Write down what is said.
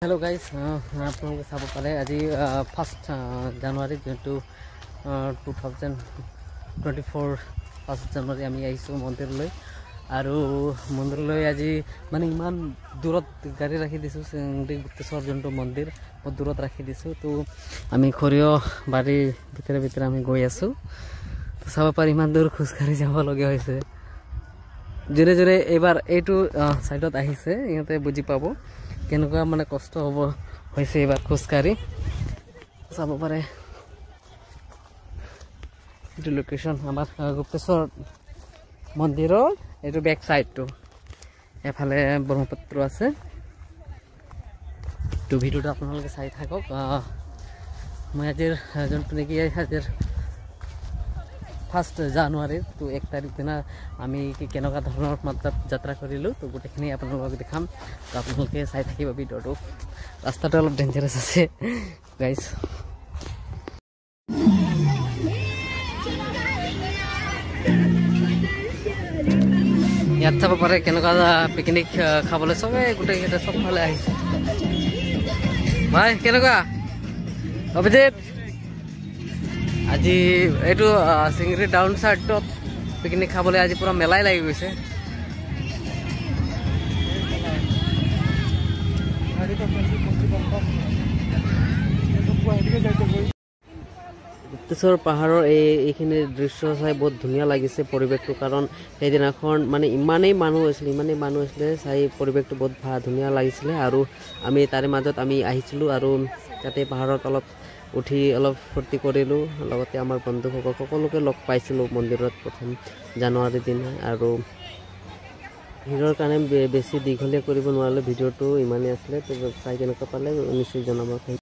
hello guys आपलोग चाब पारे आज 1 জানুৱাৰী যেটো 2024 1 জানুৱাৰী আমি আইছো মন্দিৰলৈ আৰু মন্দিৰলৈ আজি মানে ইমান দূৰত গাড়ী ৰাখি দিছো গুপ্তেশ্বৰ জন্তু মন্দিৰ বহুত দূৰত ৰাখি দিছো তো আমি খৰিয় বাৰী ভিতৰে আমি গৈ আছো তো চাব পাৰি ইমান দূৰ খোজকাঢ়ি যাব লগা হৈছে জোৰে জোৰে এবাৰ এইটো সাইডত আহিছে ইহতে বুজি পাব কেনেকুৱা মানে কষ্ট হ'ব হৈছে এবাৰ খোজকাঢ়ি চাব পাৰে এইটো লোকেশন আমাৰ গুপ্তেশ্বৰ মন্দিৰৰ এইটো বেক সাইডটো এফালে ব্ৰহ্মপুত্ৰ আছে তো ভিডিওটো আপোনালোকে চাই থাকক মই আজিৰ যোনটো নেকি আজিৰ 1 জানুৱাৰী তো 1 তাৰিখ দিনা আমি কেনেকুৱা ধৰণৰ মাত্ৰাত যাত্ৰা কৰিলো তো গোটেইখিনি আপোনালোকক দেখাম তো আপোনালোকে চাই থাকিব ভিডিওটো ৰাস্তাটো অলপ ডেঞ্জাৰাছ আছে গাইস ইয়াত চাব পাৰে কেনেকুৱা পিকনিক খাবলৈ সবে গোটেইকেইটা সব ফালে আহিছে ভাই কেনেকুৱা অভিজিত আজি এইটো সিংৰি ডাউন সাইডত পিকনিক খাবলৈ আজি পুৰা মেলাই লাগি গৈছে গুপ্তেশ্বৰ পাহাৰৰ এইখিনি দৃশ্য চাই বহুত ধুনীয়া লাগিছে পৰিৱেশটো কাৰণ সেইদিনাখন মানে ইমানেই মানুহ হৈছিলে চাই পৰিৱেশটো বহুত ধুনীয়া লাগিছিলে আৰু আমি তাৰে মাজত আমি আহিছিলোঁ আৰু তাতে পাহাৰত অলপ উঠি অলপ ফূৰ্তি কৰিলোঁ লগতে আমাৰ বন্ধুসকল সকলোকে লগ পাইছিলোঁ মন্দিৰত 1 জানুৱাৰী দিনা আৰু ভিডিঅ'ৰ কাৰণে বেছি দীঘলীয়া কৰিব নোৱাৰিলে ভিডিঅ'টো ইমানেই আছিলে তো চাই কেনেকুৱা পালে নিশ্চয় জনাব